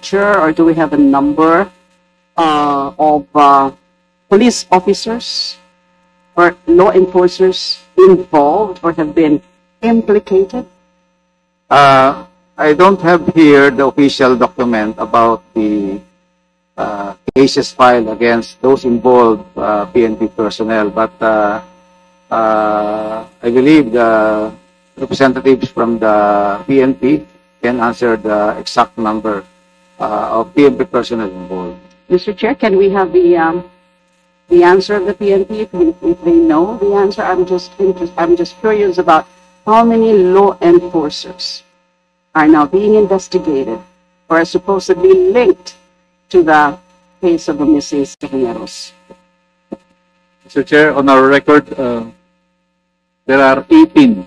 picture, or do we have a number of police officers or law enforcers involved or have been implicated? I don't have here the official document about the cases filed against those involved PNP personnel, but I believe the representatives from the PNP can answer the exact number of PNP personnel involved. Mr. Chair, can we have the answer of the PNP if they know the answer? I'm just curious about how many law enforcers are now being investigated or are supposedly linked to the case of the missing Cisneros. Mr. Chair, on our record, there are 18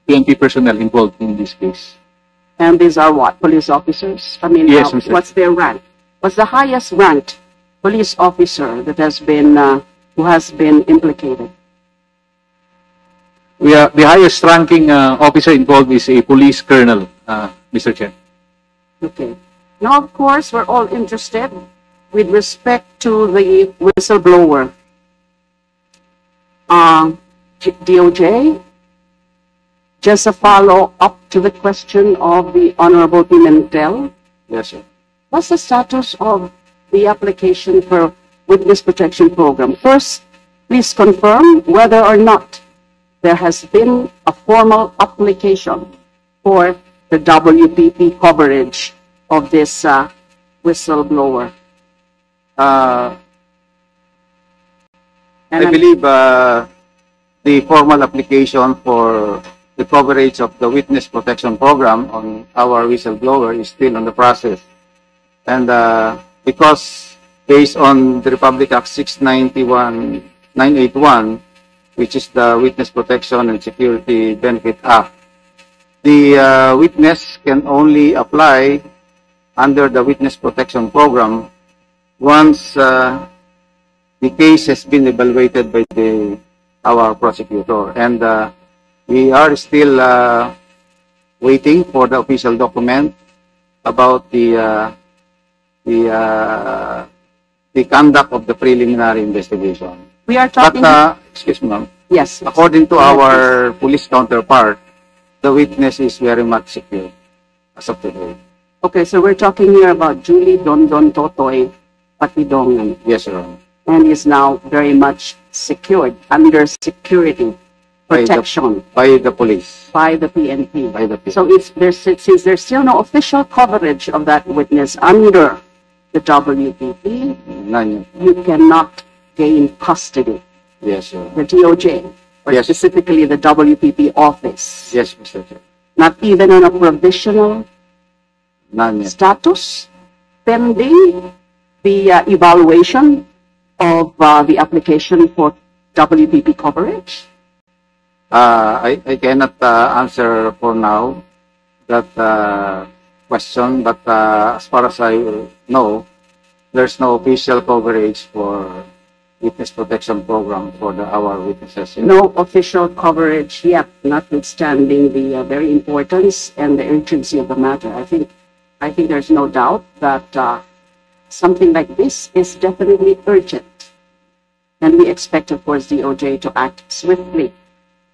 PNP personnel involved in this case. And these are what? Police officers? I mean, yes, what's their rank? What's the highest ranked police officer that has been, who has been implicated? The highest ranking officer involved is a police colonel, Mr. Chair. Okay. Now, of course, we're all interested with respect to the whistleblower. DOJ, just a follow-up to the question of the Honorable Pimentel. Yes, sir. What's the status of the application for Witness Protection Program? First, please confirm whether or not there has been a formal application for the WPP coverage of this whistleblower. I believe the formal application for the coverage of the Witness Protection Program on our whistleblower is still on the process. And because based on the Republic Act 691-981, which is the Witness Protection and Security Benefit Act, the witness can only apply under the Witness Protection Program once the case has been evaluated by our prosecutor. And we are still waiting for the official document about the conduct of the preliminary investigation. We are talking... But, excuse me, ma'am. Yes. According to our police counterpart, the witness is very much secure as of today. Okay, so we're talking here about Julie Dondon Totoy Patidongan. Yes, Your Honor. And is now very much secured under security protection by the police, by the PNP. By the PNP. So since there's still no official coverage of that witness under the WPP, none. You cannot gain custody. Yes, sir. The DOJ, or yes, specifically the WPP office. Yes, Mr. Chair. Not even on a provisional status, pending the evaluation of the application for WPP coverage? I cannot answer for now that question, but as far as I know, there's no official coverage for Witness Protection Program for our witnesses. No official coverage yet, notwithstanding the very importance and the urgency of the matter. I think there's no doubt that something like this is definitely urgent. And we expect, of course, DOJ to act swiftly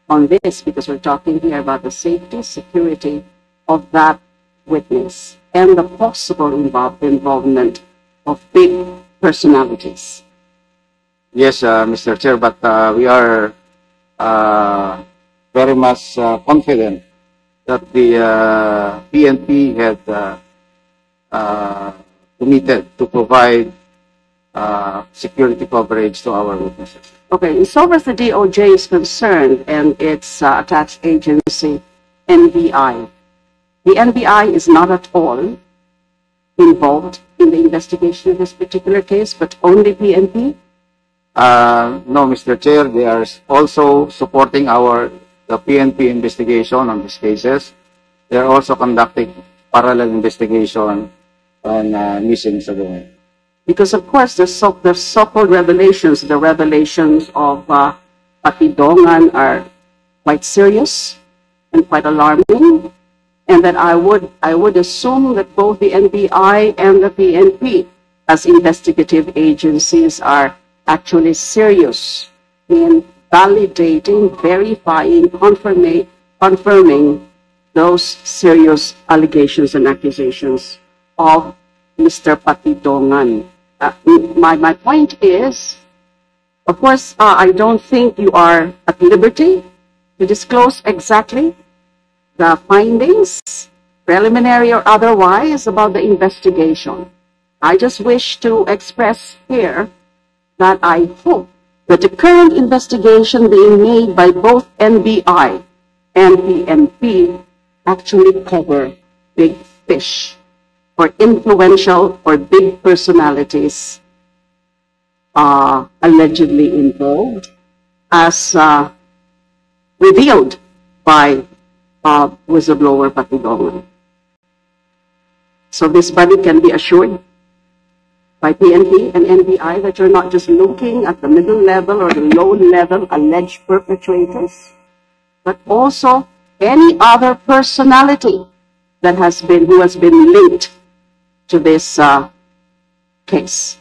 on this, because we're talking here about the safety, security of that witness and the possible involvement of big personalities. Yes, Mr. Chair, but we are very much confident that the PNP had committed to provide security coverage to our witnesses. Okay, and so as the DOJ is concerned and its attached agency, NBI, the NBI is not at all involved in the investigation of this particular case, but only PNP? No, Mr. Chair, they are also supporting the PNP investigation on these cases. They are also conducting parallel investigation on missing Sagume. Because, of course, the so-called revelations, the revelations of Patidongan are quite serious and quite alarming. and that I would assume that both the NBI and the PNP as investigative agencies are actually serious in validating, verifying, confirming those serious allegations and accusations of Mr. Patidongan. My point is, of course, I don't think you are at liberty to disclose exactly the findings, preliminary or otherwise, about the investigation. I just wish to express here that I hope that the current investigation being made by both NBI and PNP actually cover big fish or influential or big personalities allegedly involved, as revealed by whistleblower Patidongan. So this body can be assured by PNP and NBI that you're not just looking at the middle level or the low level alleged perpetrators, but also any other personality that who has been linked to this case.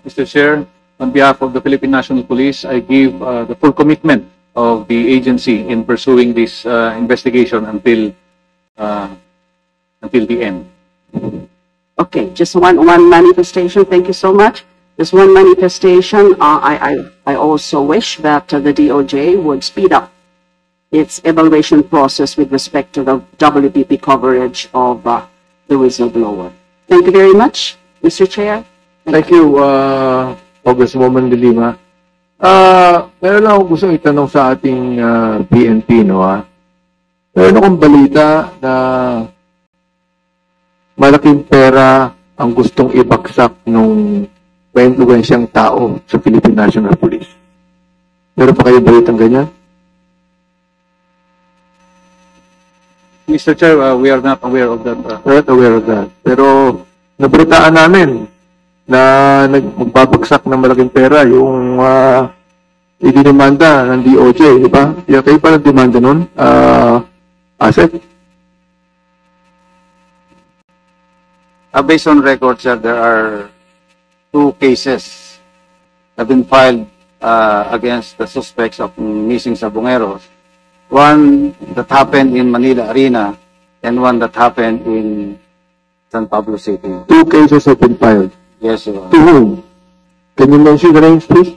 Mr. Chair, on behalf of the Philippine National Police, I give the full commitment of the agency in pursuing this investigation until the end. Okay, just one manifestation. Thank you so much. Just one manifestation. I also wish that the DOJ would speed up its evaluation process with respect to the WPP coverage of the whistleblower. Thank you very much, Mr. Chair. Thank you, Congresswoman De Lima. Meron lang akong gusto itanong sa ating PNP, no? Meron akong balita na malaking pera ang gustong ibagsak nung ma-influensyang tao sa Philippine National Police. Meron pa kayo balitang ganyan? Mr. Chair, we are not aware of that. We're not aware of that. Pero nabalitaan namin na magbabagsak ng malaking pera yung idinimanda ng DOJ, di ba? Kayo pa nagdemanda nun, Asset? Based on record, sir, there are 2 cases have been filed against the suspects of missing Sabongeros. One that happened in Manila Arena and one that happened in San Pablo City. 2 cases have been filed. Yes, sir. To whom? Can you mention the names, please?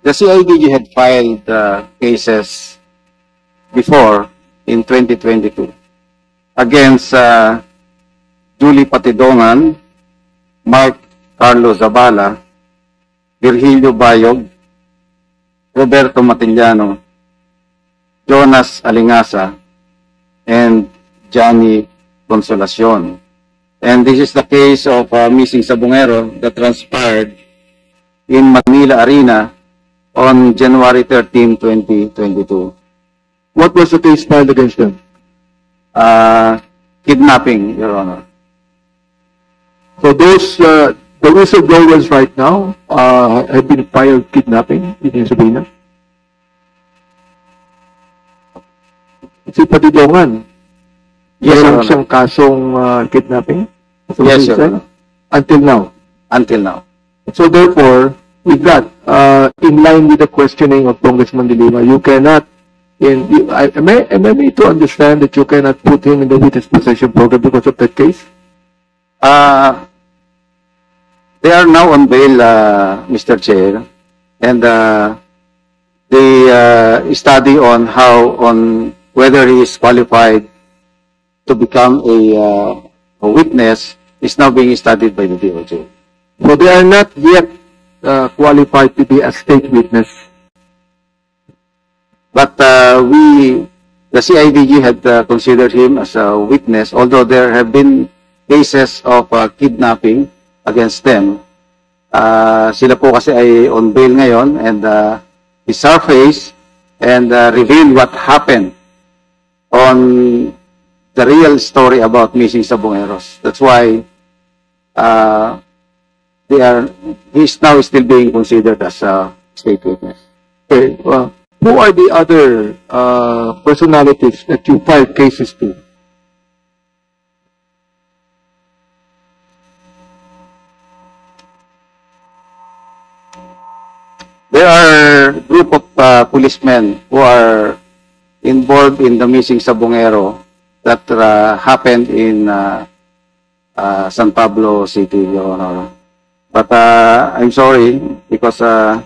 The CIDG had filed cases before in 2022 against Julie Patidongan, Mark Carlo Zabala, Virgilio Bayog, Roberto Matillano, Jonas Alingasa, and Johnny Consolacion. And this is the case of missing Sabongero that transpired in Manila Arena on January 13, 2022. What was the case filed against them? Kidnapping, Your Honor. So those, the whistleblowers right now have been filed kidnapping in Sabina. Si Patidongan, Yes, Your meron Honor. siyang kasong kidnapping? Yes, Your Honor. Until now. Until now. So therefore, with that, in line with the questioning of Congressman De Lima, you cannot, am I made to understand that you cannot put him in the witness protection program because of that case? They are now on bail, Mr. Chair, and they study on whether he is qualified to become a witness is now being studied by the DOJ. So they are not yet qualified to be a state witness. But the CIDG had considered him as a witness, although there have been cases of kidnapping against them. Sila po kasi ay on bail ngayon, and he surfaced and revealed what happened on the real story about missing Sabongeros. That's why he's now still being considered as a state witness. Okay. Who are the other personalities that you filed cases to? There are a group of policemen who are involved in the missing Sabongero that happened in San Pablo City, Your Honor. But I'm sorry because I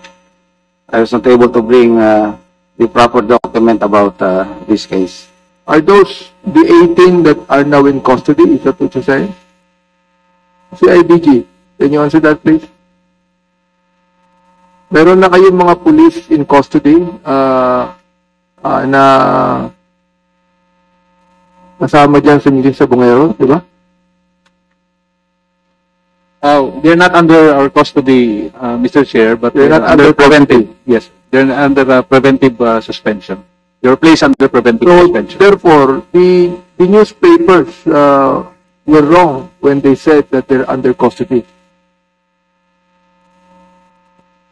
was not able to bring the proper document about this case. Are those the 18 that are now in custody? Is that what you're saying? CIDG, can you answer that, please? Meron na kayong mga police in custody na kasama dyan sa missing Sabongero, di ba? They're not under our custody, Mr. Chair, but They're they're not under under preventive. Yes, they're under preventive suspension. They're placed under preventive So, suspension. therefore, the newspapers were wrong when they said that they're under custody.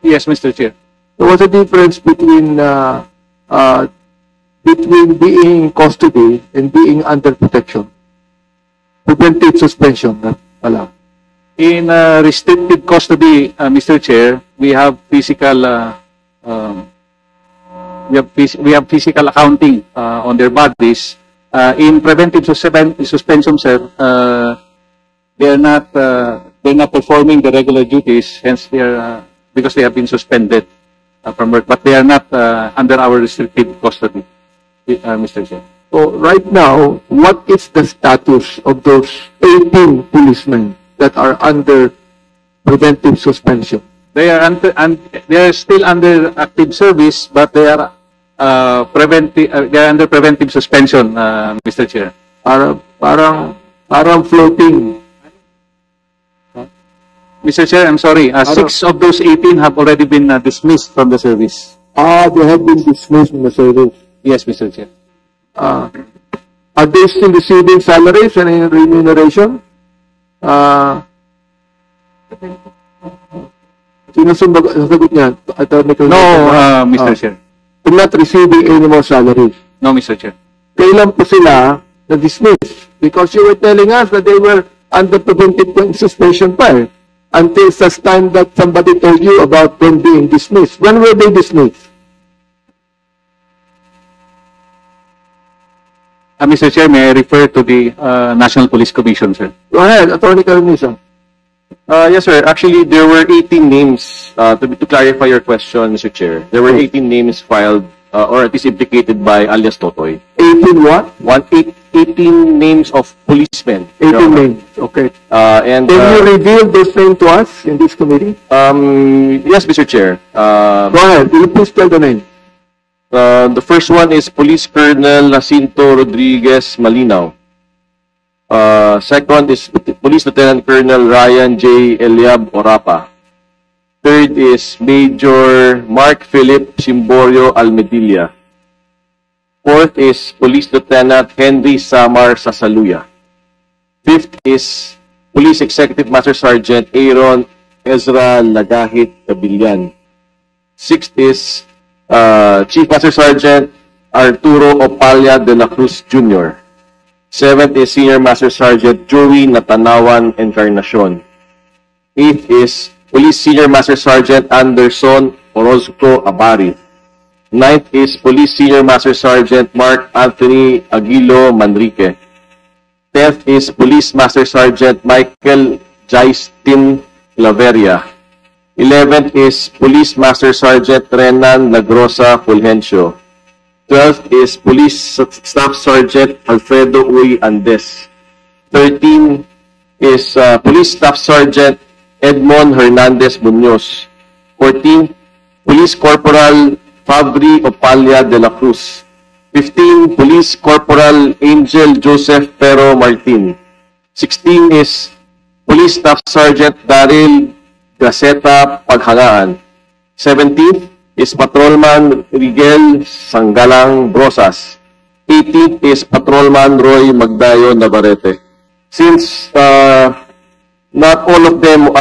Yes, Mr. Chair. There was a difference between being in custody and being under protection. Preventive suspension, pala. In restricted custody, Mr. Chair, we have physical we have physical accounting on their bodies. In preventive suspension, sir, they're not performing the regular duties, hence they are because they have been suspended from work, but they are not under our restricted custody, Mr. Chair. So right now, what is the status of those 18 policemen that are under preventive suspension? They are they are still under active service, but they are they are under preventive suspension, Mr. Chair. Parang floating. Mr. Chair, I'm sorry. 6 of those 18 have already been dismissed from the service. They have been dismissed from the service. Yes, Mr. Chair. Are they still receiving salaries and remuneration? Sino sasagot niya? No, Mr. Chair. They're not receiving any more salaries. No, Mr. Chair. Kailan po sila na-dismiss? Because you were telling us that they were under preventive suspension pa until such time that somebody told you about them being dismissed. When were they dismissed? Mr. Chair, may I refer to the National Police Commission, sir? Go ahead, Attorney Carnisa. Yes, sir. Actually, there were 18 names, to clarify your question, Mr. Chair. There were 18 names filed, or at least implicated by alias Totoy. 18 what? 18 names of policemen. 18 names, okay. And Can you reveal those names to us in this committee? yes, Mr. Chair. Go ahead, will you please tell the name? The first one is Police Colonel Jacinto Rodriguez Malinaw. Second is Police Lieutenant Colonel Ryan J. Eliab Orapa. Third is Major Mark Philip Simborio Almedilla. Fourth is Police Lieutenant Henry Samar Sasaluya. Fifth is Police Executive Master Sergeant Aaron Ezra Lagahit Cabillan. Sixth is Chief Master Sergeant Arturo Opalia de la Cruz Jr. Seventh is Senior Master Sergeant Joey Natanawan Encarnacion. Eighth is Police Senior Master Sergeant Anderson Orozco Abari. Ninth is Police Senior Master Sergeant Mark Anthony Aguilo Manrique. 10th is Police Master Sergeant Michael Jaistin Claveria. 11th is Police Master Sergeant Renan Lagrosa Fulgencio. 12th is Police Staff Sergeant Alfredo Uy Andes. 13 is Police Staff Sergeant Edmond Hernandez Munoz. 14, Police Corporal Fabri Opalia de la Cruz. 15, Police Corporal Angel Joseph Pero Martin. 16 is Police Staff Sergeant Daryl Gaceta Paghangaan. 17th is Patrolman Rigel Sanggalang Brosas. 18th is Patrolman Roy Magdayo Navarrete. Since not all of them